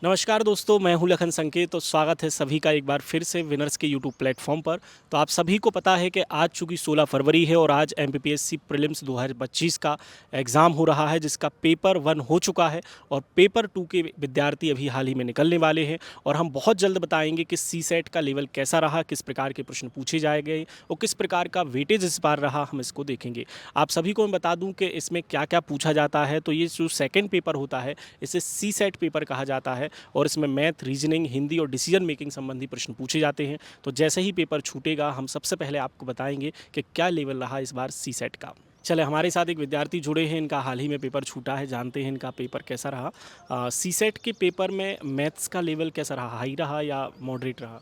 नमस्कार दोस्तों, मैं हूं लखन संकेत। तो स्वागत है सभी का एक बार फिर से विनर्स के यूट्यूब प्लेटफॉर्म पर। तो आप सभी को पता है कि आज चूंकि 16 फरवरी है और आज एमपीपीएससी प्रीलिम्स 2025 का एग्ज़ाम हो रहा है, जिसका पेपर 1 हो चुका है और पेपर 2 के विद्यार्थी अभी हाल ही में निकलने वाले हैं। और हम बहुत जल्द बताएंगे कि सी सेट का लेवल कैसा रहा, किस प्रकार के प्रश्न पूछे जाएंगे और किस प्रकार का वेटेज इस बार रहा, हम इसको देखेंगे। आप सभी को मैं बता दूं कि इसमें क्या क्या पूछा जाता है। तो ये जो सेकेंड पेपर होता है, इसे सी सेट पेपर कहा जाता है और इसमें मैथ, रीजनिंग, हिंदी और डिसीजन मेकिंग संबंधी प्रश्न पूछे जाते हैं। तो जैसे ही पेपर छूटेगा, हम सबसे पहले आपको बताएंगे कि क्या लेवल रहा इस बार सी सेट का। चले, हमारे साथ एक विद्यार्थी जुड़े हैं, इनका हाल ही में पेपर छूटा है, जानते हैं इनका पेपर कैसा रहा। सी सेट के पेपर में मैथ्स का लेवल कैसा रहा, हाई रहा या मॉडरेट रहा?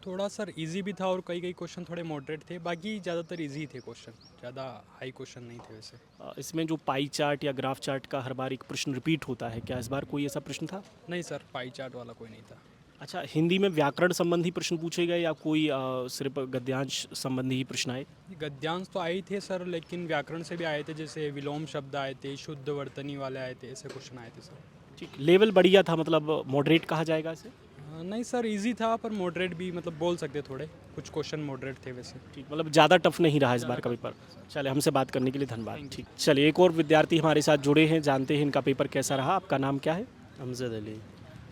थोड़ा सर इजी भी था और कई कई क्वेश्चन थोड़े मॉडरेट थे। बाकी ज़्यादातर इजी थे क्वेश्चन, ज़्यादा हाई क्वेश्चन नहीं थे वैसे। इसमें जो पाई चार्ट या ग्राफ चार्ट का हर बार एक प्रश्न रिपीट होता है, क्या इस बार कोई ऐसा प्रश्न था? नहीं सर, पाई चार्ट वाला कोई नहीं था। अच्छा, हिंदी में व्याकरण संबंधी प्रश्न पूछे गए या कोई सिर्फ गद्यांश संबंधी ही प्रश्न आए? गद्यांश तो आए थे सर, लेकिन व्याकरण से भी आए थे, जैसे विलोम शब्द आए थे, शुद्ध वर्तनी वाले आए थे, ऐसे क्वेश्चन आए थे सर। ठीक, लेवल बढ़िया था, मतलब मॉडरेट कहा जाएगा इसे? नहीं सर, इजी था पर मॉडरेट भी, मतलब बोल सकते थोड़े कुछ क्वेश्चन मॉडरेट थे वैसे। ठीक, मतलब ज़्यादा टफ नहीं रहा इस बार का पेपर। चले, हमसे बात करने के लिए धन्यवाद। ठीक, चलिए एक और विद्यार्थी हमारे साथ जुड़े हैं, जानते हैं इनका पेपर कैसा रहा। आपका नाम क्या है? अमजद अली।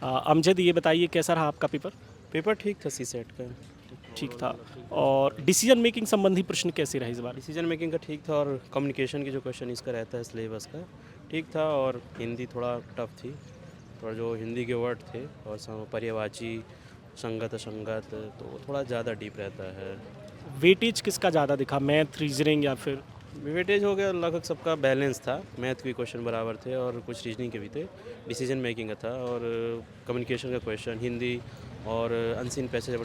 अमजद, ये बताइए कैसा रहा आपका पेपर? पेपर ठीक था सी सेट का। ठीक था। और डिसीजन मेकिंग संबंधी प्रश्न कैसे रहे इस बार? डिसीजन मेकिंग का ठीक था और कम्युनिकेशन की जो क्वेश्चन इसका रहता है सिलेबस का, ठीक था। और हिंदी थोड़ा टफ थी, थोड़ा जो हिंदी के वर्ड थे और पर्यायवाची, संगत असंगत, तो वो थोड़ा ज़्यादा डीप रहता है। वेटेज किसका ज़्यादा दिखा, मैथ, रीजनिंग या फिर? वेटेज हो गया, लगभग सबका बैलेंस था। मैथ के क्वेश्चन बराबर थे और कुछ रीजनिंग के भी थे। डिसीजन मेकिंग का था और कम्युनिकेशन का क्वेश्चन, हिंदी और अनसीन पैसेज,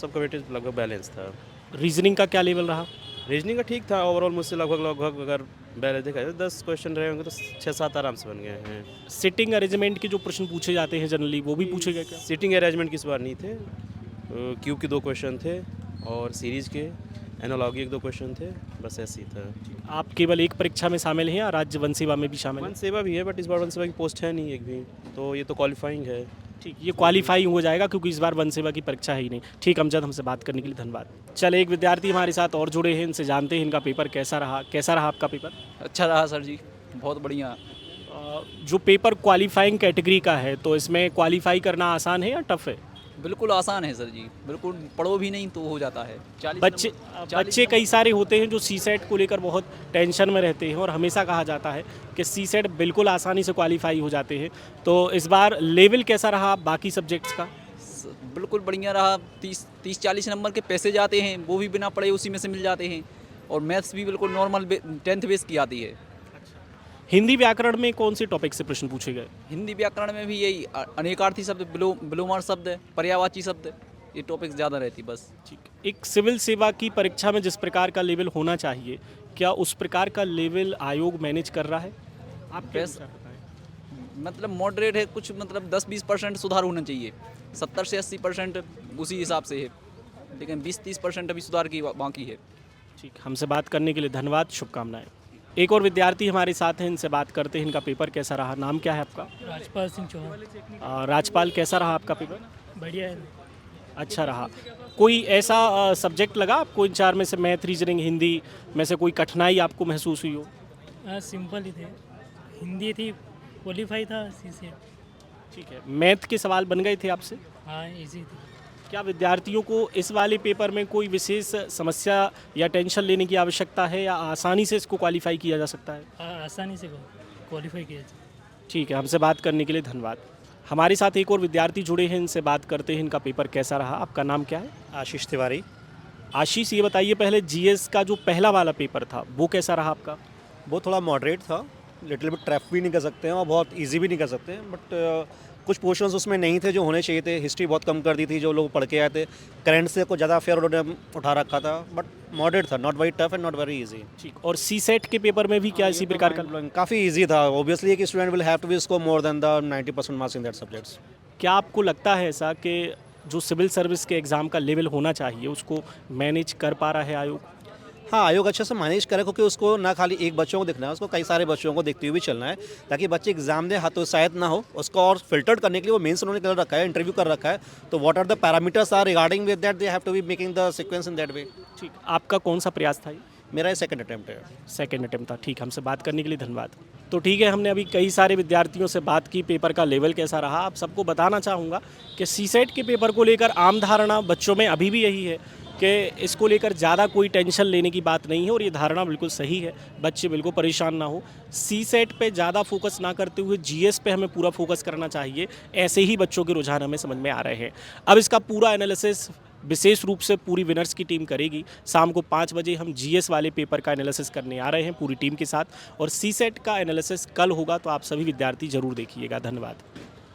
सबका वेटेज लगभग बैलेंस था। रीजनिंग का क्या लेवल रहा? रीजनिंग का ठीक था ओवरऑल, मुझसे लगभग अगर बैलेंस देखा जाए 10 क्वेश्चन रहे होंगे तो 6-7 आराम से बन गए हैं। सिटिंग अरेंजमेंट के जो प्रश्न पूछे जाते हैं जनरली, वो भी पूछे गए क्या? सीटिंग अरेंजमेंट किस बार नहीं थे। क्यूब के 2 क्वेश्चन थे और सीरीज़ के एनालॉगी 1-2 क्वेश्चन थे, बस ऐसे ही था। आप केवल एक परीक्षा में शामिल हैं या राज्य वन सेवा में भी शामिल वन हैं? सेवा भी है, बट इस बार वन सेवा की पोस्ट है नहीं एक भी, तो ये तो क्वालिफाइंग है। ठीक, ये क्वालिफाई हो जाएगा क्योंकि इस बार वन सेवा की परीक्षा है ही नहीं। ठीक, अमजद, हमसे बात करने के लिए धन्यवाद। चले, एक विद्यार्थी हमारे साथ और जुड़े हैं, इनसे जानते हैं इनका पेपर कैसा रहा। कैसा रहा आपका पेपर? अच्छा रहा सर जी, बहुत बढ़िया। जो पेपर क्वालिफाइंग कैटेगरी का है, तो इसमें क्वालिफाई करना आसान है या टफ है? बिल्कुल आसान है सर जी, बिल्कुल पढ़ो भी नहीं तो हो जाता है। 40 बच्चे नंबर, 40 बच्चे कई सारे होते हैं जो सी सेट को लेकर बहुत टेंशन में रहते हैं और हमेशा कहा जाता है कि सी सेट बिल्कुल आसानी से क्वालिफाई हो जाते हैं। तो इस बार लेवल कैसा रहा बाकी सब्जेक्ट्स का? बिल्कुल बढ़िया रहा। 30-40 नंबर के पैसे जाते हैं, वो भी बिना पढ़े उसी में से मिल जाते हैं। और मैथ्स भी बिल्कुल नॉर्मल 10th बेस की आती है। हिंदी व्याकरण में कौन से टॉपिक से प्रश्न पूछे गए? हिंदी व्याकरण में भी यही अनेकार्थी शब्द, विलोमार्थ शब्द, पर्यायवाची शब्द, ये टॉपिक्स ज़्यादा रहती बस। ठीक, एक सिविल सेवा की परीक्षा में जिस प्रकार का लेवल होना चाहिए, क्या उस प्रकार का लेवल आयोग मैनेज कर रहा है? आप क्या बस विचार बताएं? मतलब मॉडरेट है, कुछ मतलब 10-20% सुधार होना चाहिए। 70 से 80% उसी हिसाब से है, लेकिन 20-30% अभी सुधार की बाकी है। ठीक, हमसे बात करने के लिए धन्यवाद, शुभकामनाएं। एक और विद्यार्थी हमारे साथ हैं, इनसे बात करते हैं, इनका पेपर कैसा रहा। नाम क्या है आपका? राजपाल सिंह चौहान। राजपाल, कैसा रहा आपका पेपर? बढ़िया है। अच्छा रहा। कोई ऐसा सब्जेक्ट लगा आपको इन चार में से, मैथ, रीजनिंग, हिंदी में से कोई कठिनाई आपको महसूस हुई हो? हाँ, सिंपल ही थे। हिंदी थी, क्वालिफाई था सी से। ठीक है, मैथ के सवाल बन गए थे आपसे? हाँ, इजी थी। क्या विद्यार्थियों को इस वाले पेपर में कोई विशेष समस्या या टेंशन लेने की आवश्यकता है या आसानी से इसको क्वालिफाई किया जा सकता है? आसानी से क्वालिफाई किया जाए। ठीक है, हमसे बात करने के लिए धन्यवाद। हमारे साथ एक और विद्यार्थी जुड़े हैं, इनसे बात करते हैं, इनका पेपर कैसा रहा। आपका नाम क्या है? आशीष तिवारी। आशीष, ये बताइए पहले, जीएस का जो पहला वाला पेपर था वो कैसा रहा आपका? वो थोड़ा मॉडरेट था, लिटिल बिट टफ भी नहीं कर सकते हैं और बहुत इजी भी नहीं कर सकते हैं, बट कुछ पोर्शंस उसमें नहीं थे जो होने चाहिए थे। हिस्ट्री बहुत कम कर दी थी जो लोग पढ़ के आए थे, करंट से कुछ ज़्यादा फेयर उन्होंने उठा रखा था, बट मॉडरेट था, not very tough and not very easy. ठीक, और सी सेट के पेपर में भी क्या इसी प्रकार का? काफ़ी इजी था। ऑब्वियसली एक student will have to be score more than the 90% marks in that subjects. क्या आपको लगता है ऐसा कि जो सिविल सर्विस के एग्ज़ाम का लेवल होना चाहिए उसको मैनेज कर पा रहा है आयोग? हाँ, आयोग अच्छे से मैनेज करे, क्योंकि उसको ना खाली एक बच्चों को देखना है, उसको कई सारे बच्चों को देखते हुए भी चलना है, ताकि बच्चे एग्जाम दे हतोत्साहित ना हो। उसको और फिल्टर्ड करने के लिए वो मेंस उन्होंने कर रखा है, इंटरव्यू कर रखा है। तो what are the parameters are regarding with that, they have to be making the sequence in that way. ठीक, आपका कौन सा प्रयास था ये? मेरा ये सेकंड अटेम्प्ट है। सेकेंड अटेम्प्ट था। ठीक, हमसे बात करने के लिए धन्यवाद। तो ठीक है, हमने अभी कई सारे विद्यार्थियों से बात की, पेपर का लेवल कैसा रहा। आप सबको बताना चाहूँगा कि सीसेट के पेपर को लेकर आम धारणा बच्चों में अभी भी यही है कि इसको लेकर ज़्यादा कोई टेंशन लेने की बात नहीं है, और ये धारणा बिल्कुल सही है। बच्चे बिल्कुल परेशान ना हो, सीसेट पे ज़्यादा फोकस ना करते हुए जीएस पे हमें पूरा फोकस करना चाहिए। ऐसे ही बच्चों के रुझान हमें समझ में आ रहे हैं। अब इसका पूरा एनालिसिस विशेष रूप से पूरी विनर्स की टीम करेगी। शाम को 5 बजे हम जीएस वाले पेपर का एनालिसिस करने आ रहे हैं पूरी टीम के साथ, और सीसेट का एनालिसिस कल होगा, तो आप सभी विद्यार्थी जरूर देखिएगा। धन्यवाद।